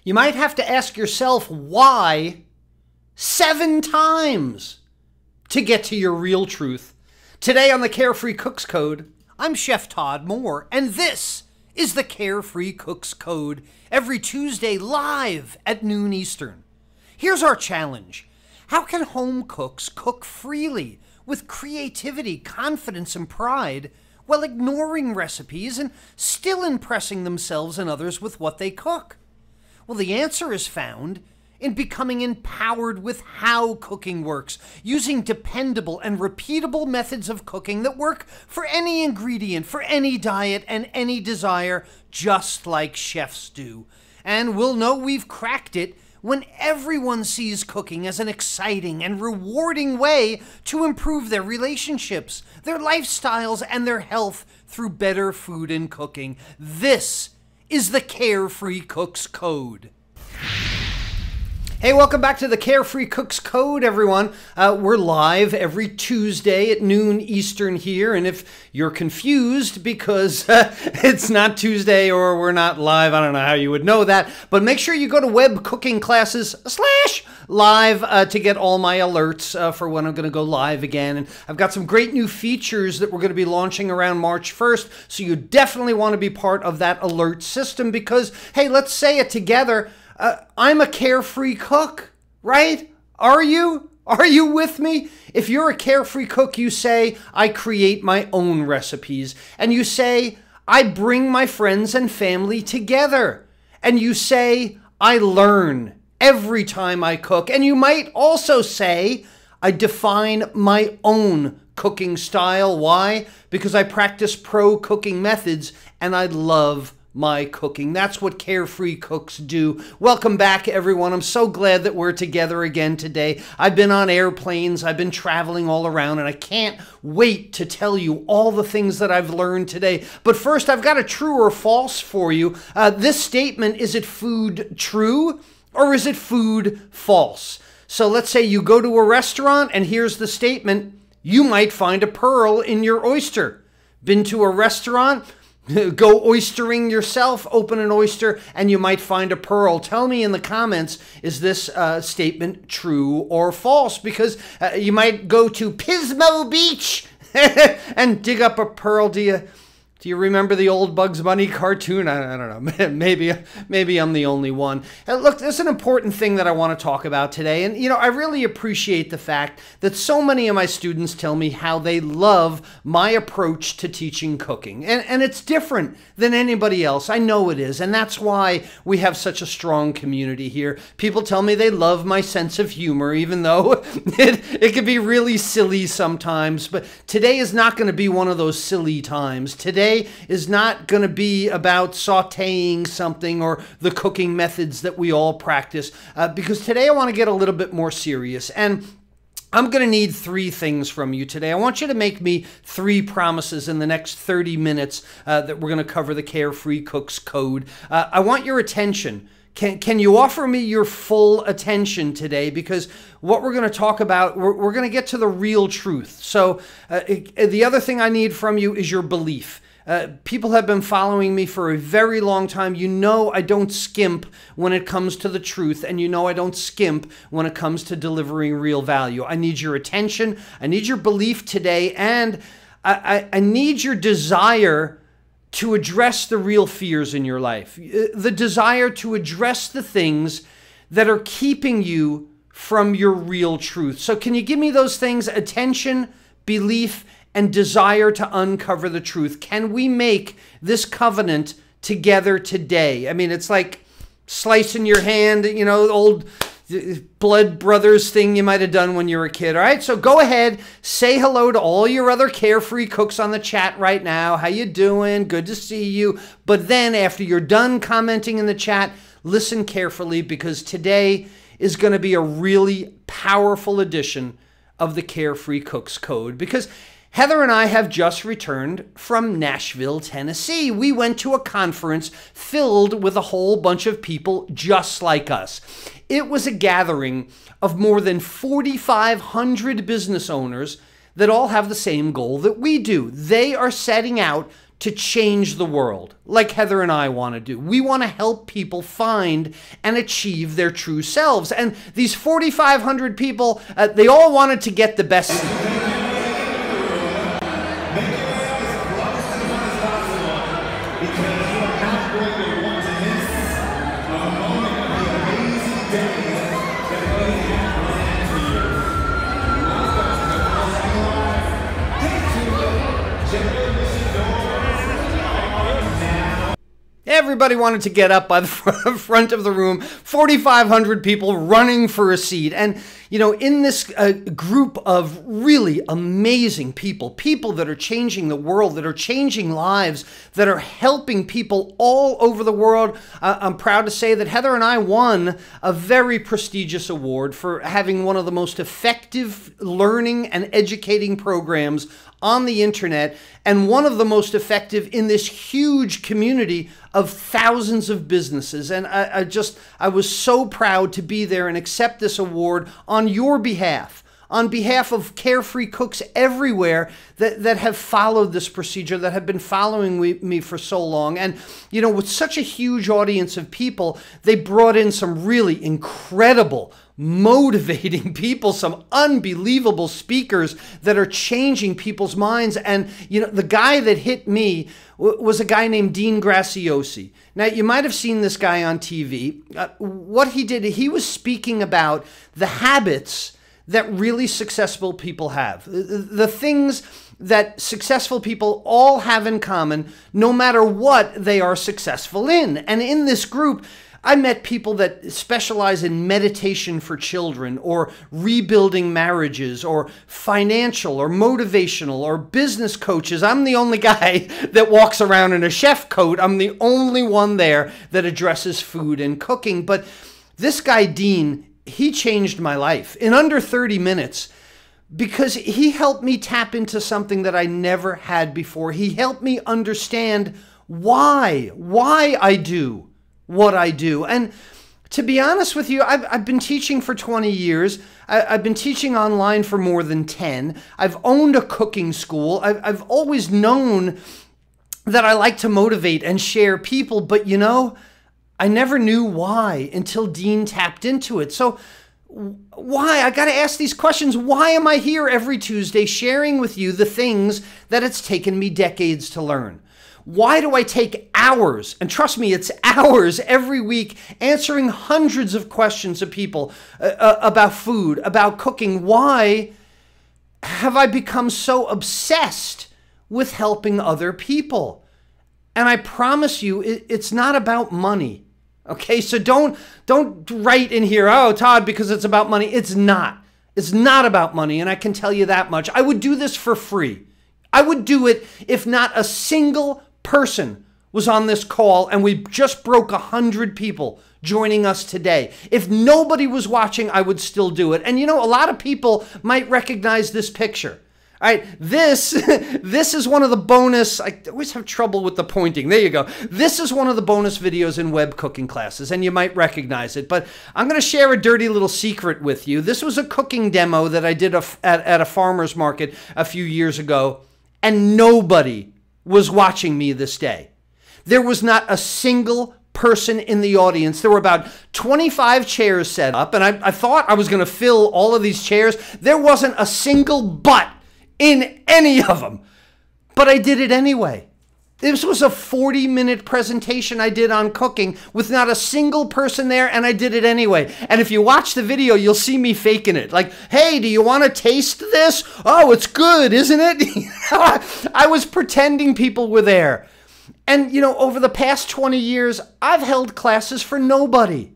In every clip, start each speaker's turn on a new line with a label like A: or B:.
A: You might have to ask yourself why 7 times to get to your real truth. Today on the Carefree Cook's Code, I'm Chef Todd Moore, and this is the Carefree Cook's Code, every Tuesday live at noon Eastern. Here's our challenge. How can home cooks cook freely with creativity, confidence, and pride while ignoring recipes and still impressing themselves and others with what they cook? Well, the answer is found in becoming empowered with how cooking works, using dependable and repeatable methods of cooking that work for any ingredient, for any diet, and any desire, just like chefs do. And we'll know we've cracked it when everyone sees cooking as an exciting and rewarding way to improve their relationships, their lifestyles, and their health through better food and cooking. This is the Carefree Cook's Code. Hey, welcome back to the Carefree Cook's Code, everyone. We're live every Tuesday at noon Eastern here, and if you're confused because it's not Tuesday or we're not live, I don't know how you would know that, but make sure you go to webcookingclasses/live to get all my alerts for when I'm going to go live again. And I've got some great new features that we're going to be launching around March 1st, so you definitely want to be part of that alert system because, hey, let's say it together, I'm a carefree cook, right? Are you? Are you with me? If you're a carefree cook, you say, I create my own recipes. And you say, I bring my friends and family together. And you say, I learn every time I cook. And you might also say, I define my own cooking style. Why? Because I practice pro cooking methods and I love my cooking. That's what Carefree Cooks do. Welcome back, everyone. I'm so glad that we're together again today. I've been on airplanes, I've been traveling all around, and I can't wait to tell you all the things that I've learned today. But first, I've got a true or false for you. This statement, is it food true or is it food false? So let's say you go to a restaurant and here's the statement, you might find a pearl in your oyster. Been to a restaurant? Go oystering yourself, open an oyster, and you might find a pearl. Tell me in the comments, is this statement true or false? Because you might go to Pismo Beach and dig up a pearl. Do you remember the old Bugs Bunny cartoon? I don't know. Maybe I'm the only one. Look, there's an important thing that I want to talk about today. And, you know, I really appreciate the fact that so many of my students tell me how they love my approach to teaching cooking. And it's different than anybody else. I know it is. And that's why we have such a strong community here. People tell me they love my sense of humor, even though it can be really silly sometimes. But today is not going to be one of those silly times. Today is not going to be about sautéing something or the cooking methods that we all practice, because today I want to get a little bit more serious. And I'm going to need 3 things from you today. I want you to make me 3 promises in the next 30 minutes that we're going to cover the Carefree Cook's Code. I want your attention. Can you offer me your full attention today? Because what we're going to talk about, we're going to get to the real truth. So the other thing I need from you is your belief. People have been following me for a very long time. You know I don't skimp when it comes to the truth, and you know I don't skimp when it comes to delivering real value. I need your attention, I need your belief today, and I need your desire to address the real fears in your life. The desire to address the things that are keeping you from your real truth. So can you give me those things? Attention, belief, and desire to uncover the truth. Can we make this covenant together today? I mean, it's like slicing your hand, you know, the old blood brothers thing you might have done when you were a kid. All right, so go ahead, say hello to all your other Carefree cooks on the chat right now. How you doing? Good to see you. But then after you're done commenting in the chat, listen carefully, because today is going to be a really powerful edition of the Carefree Cook's Code. Because Heather and I have just returned from Nashville, Tennessee. We went to a conference filled with a whole bunch of people just like us. It was a gathering of more than 4,500 business owners that all have the same goal that we do. They are setting out to change the world, like Heather and I want to do. We want to help people find and achieve their true selves. And these 4,500 people, they all wanted to get the best seat. Everybody wanted to get up by the front of the room, 4,500 people running for a seat. And, you know, in this group of really amazing people, people that are changing the world, that are changing lives, that are helping people all over the world, I'm proud to say that Heather and I won a very prestigious award for having one of the most effective learning and educating programs on the internet, and one of the most effective in this huge community of thousands of businesses. And I was so proud to be there and accept this award on your behalf, on behalf of Carefree cooks everywhere that have followed this procedure, that have been following me for so long. And, you know, with such a huge audience of people, they brought in some really incredible, motivating people, some unbelievable speakers that are changing people's minds. And, you know, the guy that hit me was a guy named Dean Graziosi. Now, you might have seen this guy on TV. What he did, he was speaking about the habits that really successful people have. The things that successful people all have in common, no matter what they are successful in. And in this group, I met people that specialize in meditation for children, or rebuilding marriages, or financial or motivational or business coaches. I'm the only guy that walks around in a chef coat. I'm the only one there that addresses food and cooking. But this guy, Dean, he changed my life in under 30 minutes because he helped me tap into something that I never had before. He helped me understand why I do what I do. And to be honest with you, I've been teaching for 20 years. I've been teaching online for more than 10. I've owned a cooking school. I've always known that I like to motivate and share people, but you know, I never knew why until Dean tapped into it. So why? I got to ask these questions. Why am I here every Tuesday sharing with you the things that it's taken me decades to learn? Why do I take hours, and trust me, it's hours every week, answering hundreds of questions of people about food, about cooking? Why have I become so obsessed with helping other people? And I promise you, it's not about money. Okay, so don't write in here, oh, Todd, because it's about money. It's not. It's not about money, and I can tell you that much. I would do this for free. I would do it if not a single person was on this call, and we just broke 100 people joining us today. If nobody was watching, I would still do it. And you know, a lot of people might recognize this picture. All right, this is one of the bonus, I always have trouble with the pointing. There you go. This is one of the bonus videos in web cooking classes, and you might recognize it. But I'm going to share a dirty little secret with you. This was a cooking demo that I did at a farmer's market a few years ago, and nobody was watching me this day. There was not a single person in the audience. There were about 25 chairs set up, and I thought I was going to fill all of these chairs. There wasn't a single butt in any of them, but I did it anyway. This was a 40-minute presentation I did on cooking with not a single person there, and I did it anyway. And if you watch the video, you'll see me faking it. Like, hey, do you want to taste this? Oh, it's good, isn't it? I was pretending people were there. And, you know, over the past 20 years, I've held classes for nobody.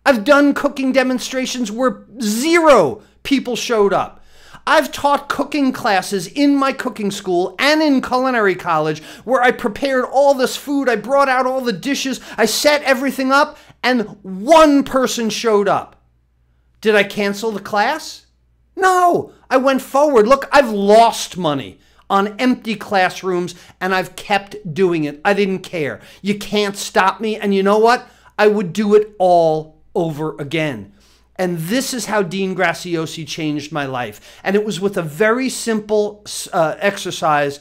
A: I've done cooking demonstrations where 0 people showed up. I've taught cooking classes in my cooking school and in culinary college where I prepared all this food, I brought out all the dishes, I set everything up, and 1 person showed up. Did I cancel the class? No, I went forward. Look, I've lost money on empty classrooms, and I've kept doing it. I didn't care. You can't stop me, and you know what? I would do it all over again. And this is how Dean Graziosi changed my life. And it was with a very simple exercise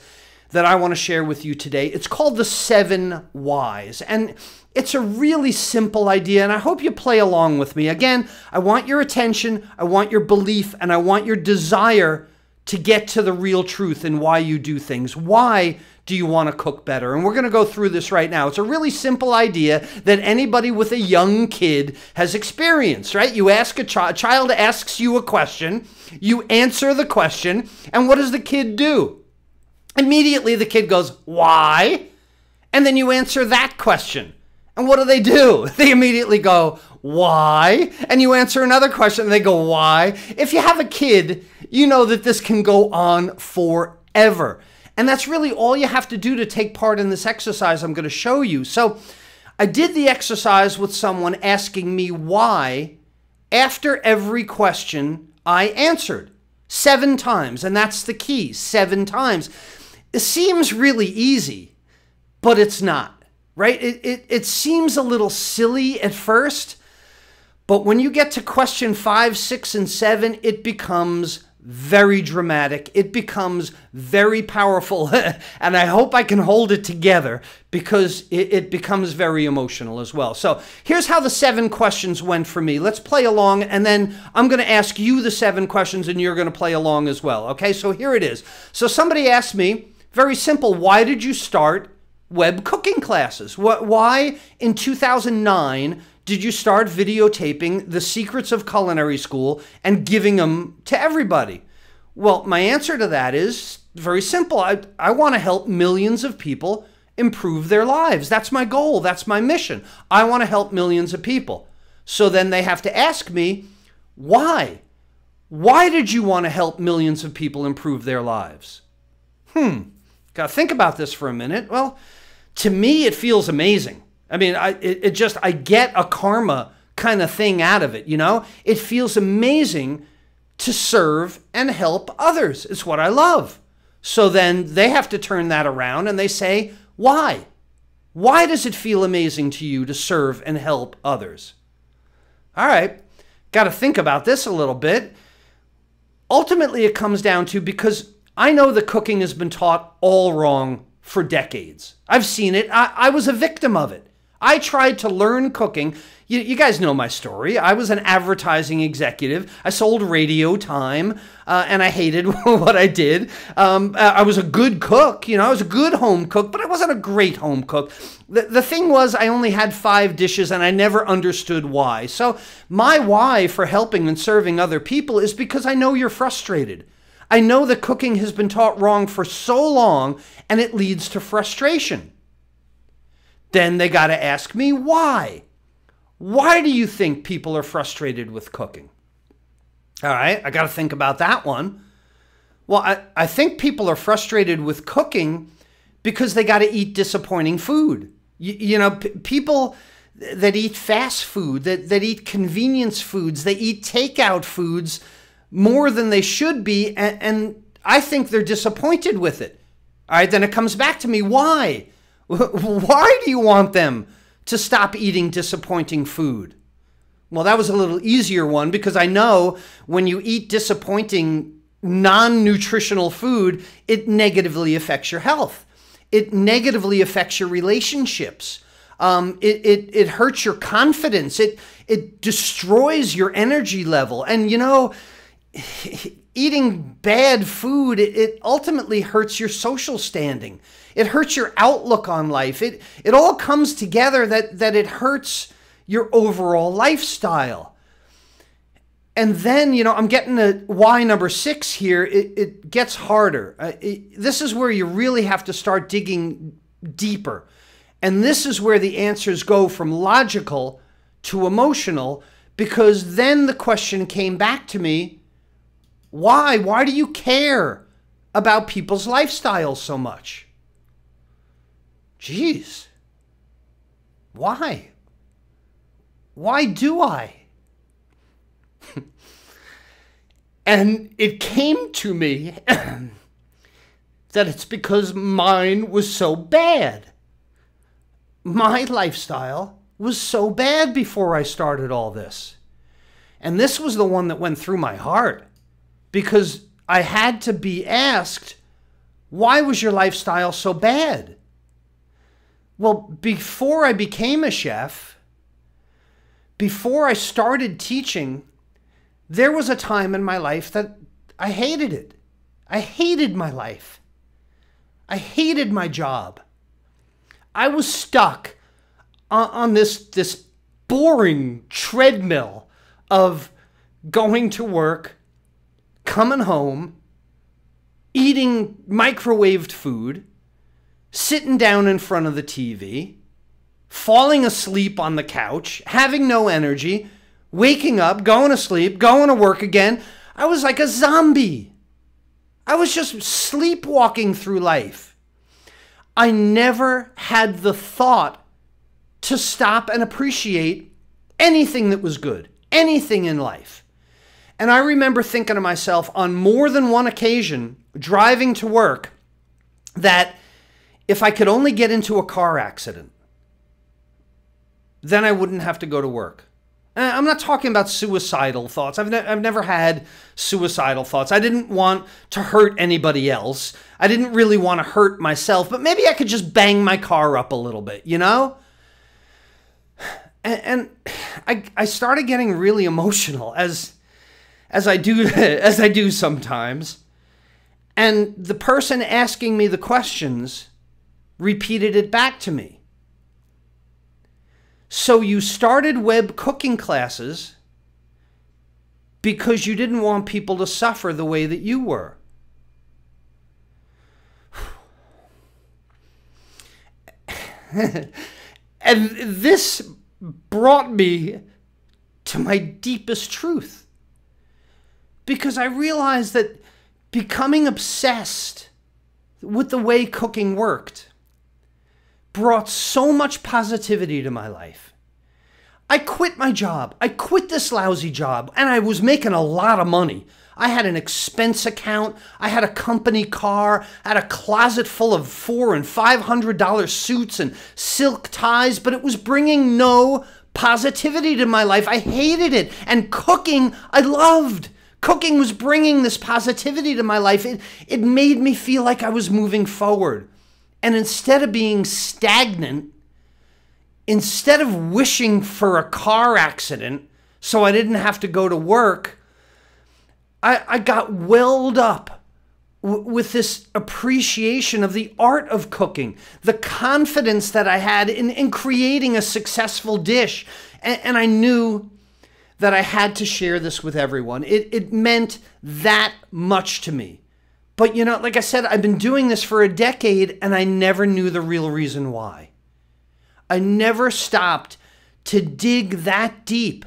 A: that I want to share with you today. It's called the 7 Whys. And it's a really simple idea, and I hope you play along with me. Again, I want your attention, I want your belief, and I want your desire to get to the real truth in why you do things. Why do you want to cook better? And we're going to go through this right now. It's a really simple idea that anybody with a young kid has experienced, right? You ask a child asks you a question, you answer the question, and what does the kid do? Immediately the kid goes, why? And then you answer that question. And what do? They immediately go, why? And you answer another question and they go, why? If you have a kid, you know that this can go on forever. And that's really all you have to do to take part in this exercise I'm going to show you. So I did the exercise with someone asking me why after every question I answered 7 times. And that's the key, 7 times. It seems really easy, but it's not. Right? It seems a little silly at first, but when you get to question 5, 6, and 7, it becomes very dramatic. It becomes very powerful, and I hope I can hold it together because it becomes very emotional as well. So here's how the 7 questions went for me. Let's play along, and then I'm going to ask you the 7 questions, and you're going to play along as well. Okay, so here it is. So somebody asked me, very simple, why did you start web cooking classes? Why in 2009 did you start videotaping the secrets of culinary school and giving them to everybody? Well, my answer to that is very simple. I want to help millions of people improve their lives. That's my goal. That's my mission. I want to help millions of people. So then they have to ask me, why? Why did you want to help millions of people improve their lives? Got to think about this for a minute. Well, to me, it feels amazing. I mean, I get a karma kind of thing out of it, you know? It feels amazing to serve and help others. It's what I love. So then they have to turn that around and they say, why? Why does it feel amazing to you to serve and help others? All right, got to think about this a little bit. Ultimately, it comes down to because I know that cooking has been taught all wrong for decades. I've seen it. I was a victim of it. I tried to learn cooking. You guys know my story. I was an advertising executive. I sold radio time, and I hated what I did. I was a good cook. You know, I was a good home cook, but I wasn't a great home cook. The thing was, I only had 5 dishes, and I never understood why. So my why for helping and serving other people is because I know you're frustrated. I know that cooking has been taught wrong for so long, and it leads to frustration. Then they got to ask me why. Why do you think people are frustrated with cooking? All right, I got to think about that one. Well, I think people are frustrated with cooking because they got to eat disappointing food. You know, people that eat fast food, that eat convenience foods, they eat takeout foods more than they should be, and I think they're disappointed with it. All right, then it comes back to me, why? Why do you want them to stop eating disappointing food? Well, that was a little easier one because I know when you eat disappointing non-nutritional food, it negatively affects your health. It negatively affects your relationships. It hurts your confidence. It destroys your energy level. And you know, eating bad food, it ultimately hurts your social standing. It hurts your outlook on life. It all comes together that it hurts your overall lifestyle. And then, you know, I'm getting to why number 6 here. It gets harder. This is where you really have to start digging deeper. And this is where the answers go from logical to emotional, because then the question came back to me, why? Why do you care about people's lifestyles so much? Jeez. Why? Why do I? And it came to me that it's because mine was so bad. My lifestyle was so bad before I started all this. And this was the one that went through my heart, because I had to be asked, Why was your lifestyle so bad? Well, before I became a chef, before I started teaching, there was a time in my life that I hated it. I hated my life. I hated my job. I was stuck on this boring treadmill of going to work, coming home, eating microwaved food, sitting down in front of the TV, falling asleep on the couch, having no energy, waking up, going to sleep, going to work again. I was like a zombie. I was just sleepwalking through life. I never had the thought to stop and appreciate anything that was good, anything in life. And I remember thinking to myself on more than one occasion, driving to work, that if I could only get into a car accident, then I wouldn't have to go to work. I'm not talking about suicidal thoughts. I've never had suicidal thoughts. I didn't want to hurt anybody else. I didn't really want to hurt myself, but maybe I could just bang my car up a little bit, you know? And I started getting really emotional as I do sometimes. And the person asking me the questions repeated it back to me. So you started web cooking classes because you didn't want people to suffer the way that you were. And this brought me to my deepest truth, because I realized that becoming obsessed with the way cooking worked brought so much positivity to my life. I quit my job. I quit this lousy job, and I was making a lot of money. I had an expense account. I had a company car. I had a closet full of $400 and $500 suits and silk ties, but it was bringing no positivity to my life. I hated it. And cooking, I loved. Cooking was bringing this positivity to my life. It made me feel like I was moving forward. And instead of being stagnant, instead of wishing for a car accident so I didn't have to go to work, I got welled up with this appreciation of the art of cooking, the confidence that I had in creating a successful dish. And I knew that I had to share this with everyone. It meant that much to me. But, you know, like I said, I've been doing this for a decade, and I never knew the real reason why. I never stopped to dig that deep,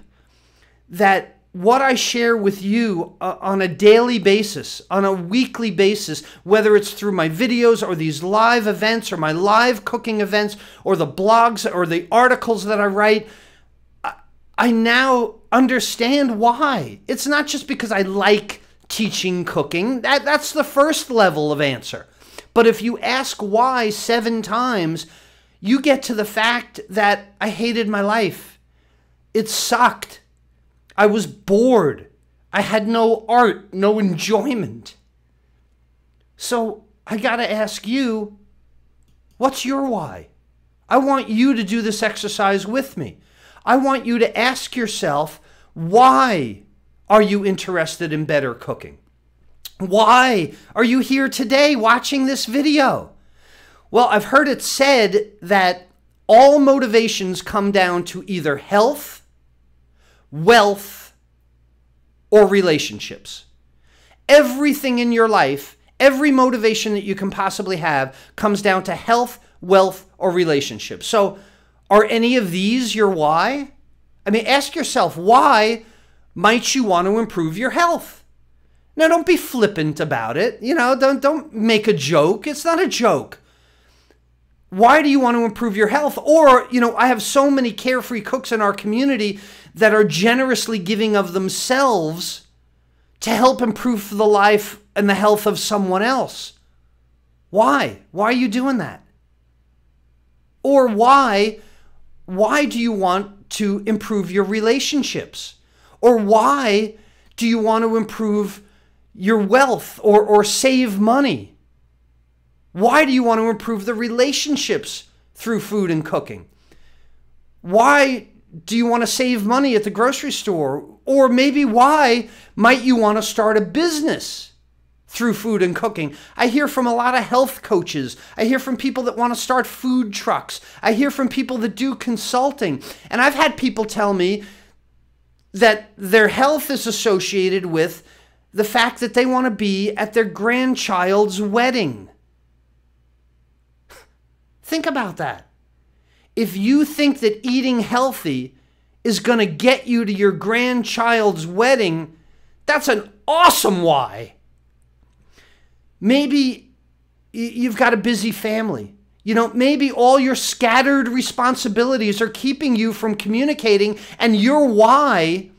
A: that what I share with you on a daily basis, on a weekly basis, whether it's through my videos or these live events or my live cooking events or the blogs or the articles that I write, I now understand why. It's not just because I like teaching cooking. That's the first level of answer. But if you ask why 7 times, you get to the fact that I hated my life. It sucked. I was bored. I had no art, no enjoyment. So I got to ask you, what's your why? I want you to do this exercise with me. I want you to ask yourself, why are you interested in better cooking? Why are you here today watching this video? Well, I've heard it said that all motivations come down to either health, wealth, or relationships. Everything in your life, every motivation that you can possibly have comes down to health, wealth, or relationships. So are any of these your why? I mean, ask yourself, why might you want to improve your health? Now, don't be flippant about it. You know, don't make a joke. It's not a joke. Why do you want to improve your health? Or, you know, I have so many Carefree cooks in our community that are generously giving of themselves to help improve the life and the health of someone else. Why? Why are you doing that? Or why do you want to improve your relationships? Or why do you want to improve your wealth or save money? Why do you want to improve the relationships through food and cooking? Why do you want to save money at the grocery store? Or maybe why might you want to start a business through food and cooking? I hear from a lot of health coaches. I hear from people that want to start food trucks. I hear from people that do consulting. And I've had people tell me that their health is associated with the fact that they want to be at their grandchild's wedding. Think about that. If you think that eating healthy is going to get you to your grandchild's wedding, that's an awesome why. Maybe you've got a busy family. You know, maybe all your scattered responsibilities are keeping you from communicating, and your why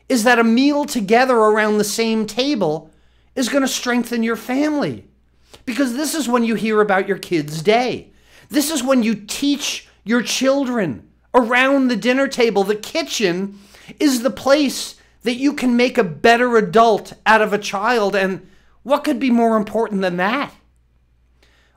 A: is that a meal together around the same table is going to strengthen your family. Because this is when you hear about your kid's day. This is when you teach your children around the dinner table. The kitchen is the place that you can make a better adult out of a child. And what could be more important than that?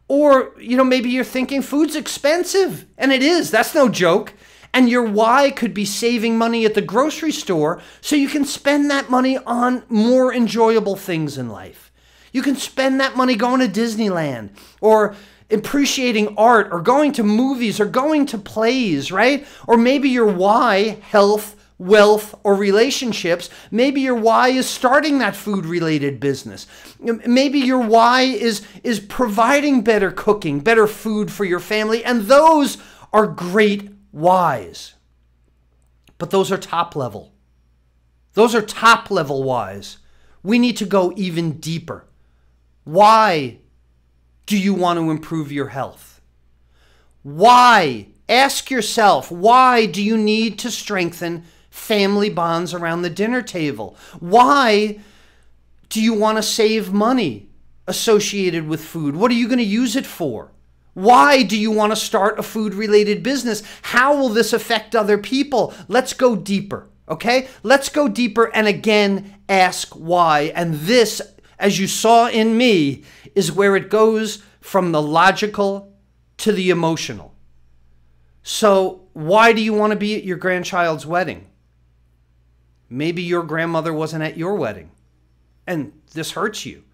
A: Or, you know, maybe you're thinking food's expensive. And it is. That's no joke. And your why could be saving money at the grocery store so you can spend that money on more enjoyable things in life. You can spend that money going to Disneyland or appreciating art or going to movies or going to plays, right? Or maybe your why, health, wealth, or relationships. Maybe your why is starting that food-related business. Maybe your why is providing better cooking, better food for your family, and those are great whys. But those are top level. Those are top level whys. We need to go even deeper. Why do you want to improve your health? Why? Ask yourself, why do you need to strengthen family bonds around the dinner table? Why do you want to save money associated with food? What are you going to use it for? Why do you want to start a food-related business? How will this affect other people? Let's go deeper, okay? Let's go deeper and again, ask why. And this, as you saw in me, is where it goes from the logical to the emotional. So why do you want to be at your grandchild's wedding? Maybe your grandmother wasn't at your wedding, and this hurts you.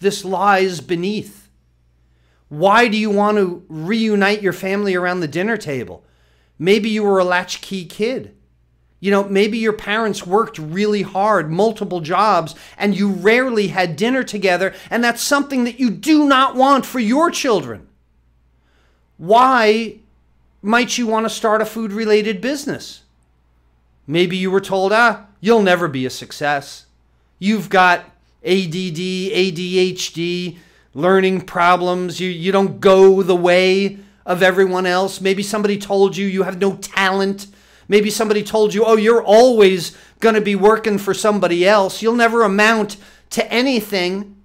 A: This lies beneath. Why do you want to reunite your family around the dinner table? Maybe you were a latchkey kid. You know, maybe your parents worked really hard, multiple jobs, and you rarely had dinner together, and that's something that you do not want for your children. Why might you want to start a food-related business? Maybe you were told, you'll never be a success. You've got ADD, ADHD, learning problems. You don't go the way of everyone else. Maybe somebody told you have no talent. Maybe somebody told you, you're always going to be working for somebody else. You'll never amount to anything.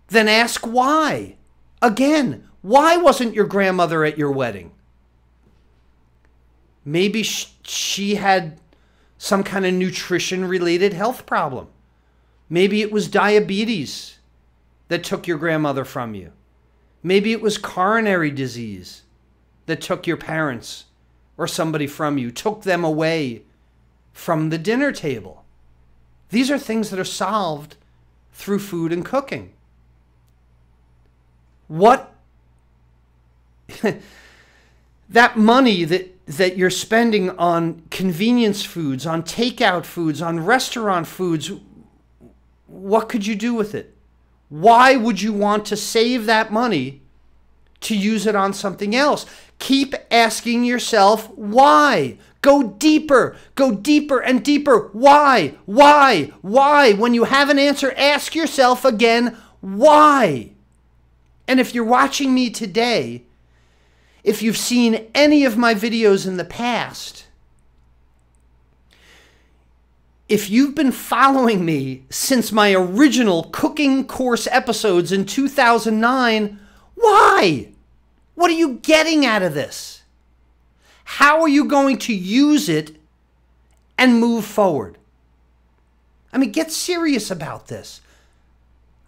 A: Then ask why. Again, why wasn't your grandmother at your wedding? Maybe she had some kind of nutrition-related health problem. Maybe it was diabetes that took your grandmother from you. Maybe it was coronary disease that took your parents or somebody from you, took them away from the dinner table. These are things that are solved through food and cooking. What that money that you're spending on convenience foods, on takeout foods, on restaurant foods, what could you do with it? Why would you want to save that money to use it on something else? Keep asking yourself why. Go deeper and deeper. Why? When you have an answer, ask yourself again, why? And if you're watching me today, if you've seen any of my videos in the past, if you've been following me since my original cooking course episodes in 2009, why? What are you getting out of this? How are you going to use it and move forward? I mean, get serious about this.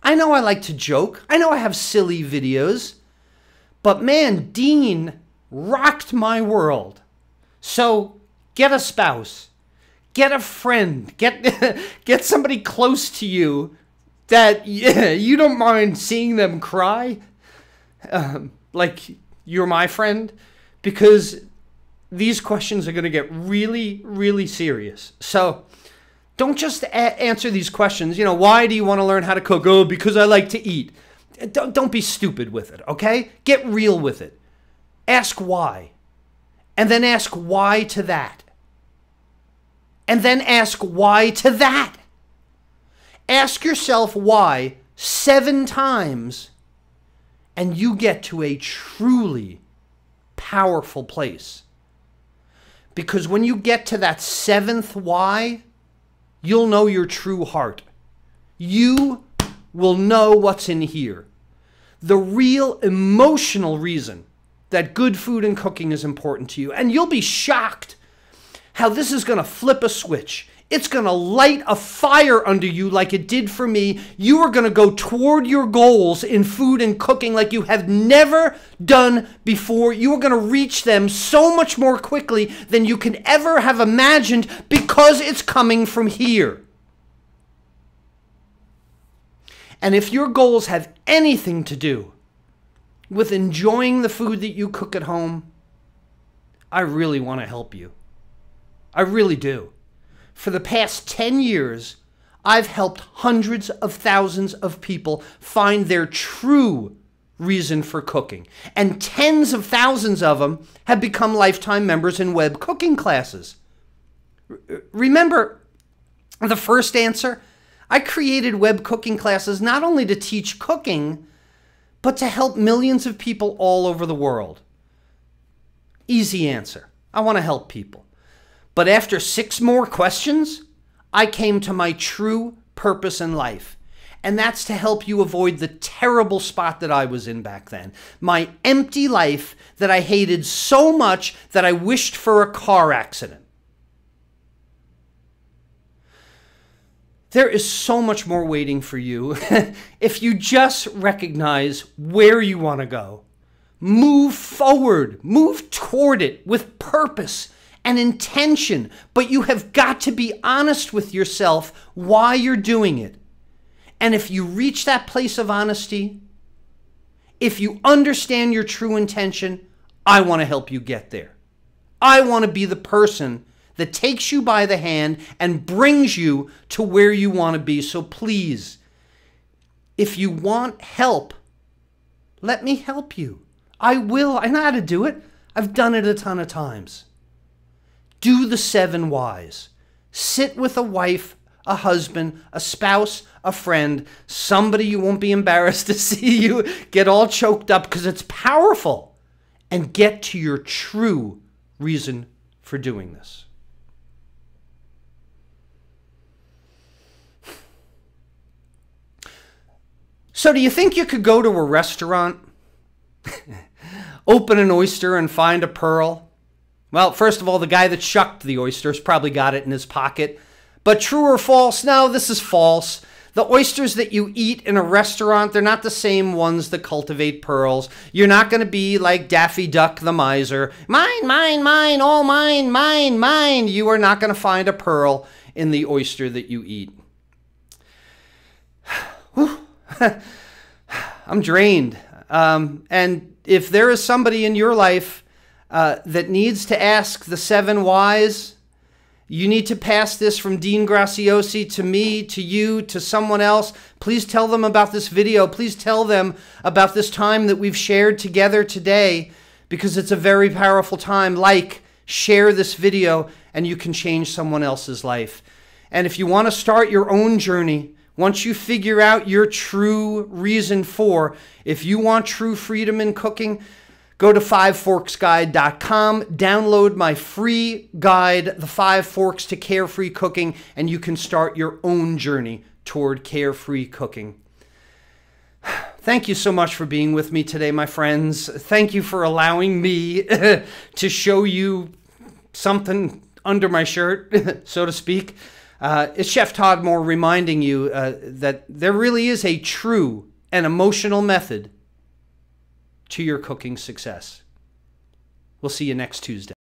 A: I know I like to joke. I know I have silly videos. But man, Dean rocked my world. So get a spouse. Get a friend. Get somebody close to you that you don't mind seeing them cry. Like you're my friend. Because these questions are going to get really, really serious. So don't just answer these questions. You know, why do you want to learn how to cook? Oh, because I like to eat. Don't be stupid with it, okay? Get real with it. Ask why. And then ask why to that. And then ask why to that. Ask yourself why 7 times, and you get to a truly powerful place. Because when you get to that 7th why, you'll know your true heart. You will know what's in here. The real emotional reason that good food and cooking is important to you. And you'll be shocked how this is going to flip a switch. It's going to light a fire under you like it did for me. You are going to go toward your goals in food and cooking like you have never done before. You are going to reach them so much more quickly than you can ever have imagined because it's coming from here. And if your goals have anything to do with enjoying the food that you cook at home, I really want to help you. I really do. For the past 10 years, I've helped hundreds of thousands of people find their true reason for cooking. And tens of thousands of them have become lifetime members in web cooking classes. Remember the first answer? I created web cooking classes not only to teach cooking, but to help millions of people all over the world. Easy answer. I want to help people. But after 6 more questions, I came to my true purpose in life. And that's to help you avoid the terrible spot that I was in back then. My empty life that I hated so much that I wished for a car accident. There is so much more waiting for you if you just recognize where you want to go. Move forward, move toward it with purpose and intention, but you have got to be honest with yourself why you're doing it. And if you reach that place of honesty, if you understand your true intention, I want to help you get there. I want to be the person that takes you by the hand and brings you to where you want to be. So please, if you want help, let me help you. I will. I know how to do it. I've done it a ton of times. Do the 7 whys. Sit with a wife, a husband, a spouse, a friend, somebody you won't be embarrassed to see you get all choked up because it's powerful, and get to your true reason for doing this. So do you think you could go to a restaurant, open an oyster and find a pearl? Well, first of all, the guy that shucked the oysters probably got it in his pocket. But true or false? No, this is false. The oysters that you eat in a restaurant, they're not the same ones that cultivate pearls. You're not going to be like Daffy Duck the miser. Mine, mine, mine, all mine, mine, mine. You are not going to find a pearl in the oyster that you eat. Whew. I'm drained. And if there is somebody in your life that needs to ask the 7 whys, you need to pass this from Dean Graciosi to me, to you, to someone else. Please tell them about this video. Please tell them about this time that we've shared together today, because it's a very powerful time. Like, share this video, and you can change someone else's life. And if you want to start your own journey, once you figure out your true reason for, if you want true freedom in cooking, go to fiveforksguide.com, download my free guide, The 5 Forks to Carefree Cooking, and you can start your own journey toward carefree cooking. Thank you so much for being with me today, my friends. Thank you for allowing me to show you something under my shirt, so to speak. It's Chef Todd Moore reminding you that there really is a true and emotional method to your cooking success. We'll see you next Tuesday.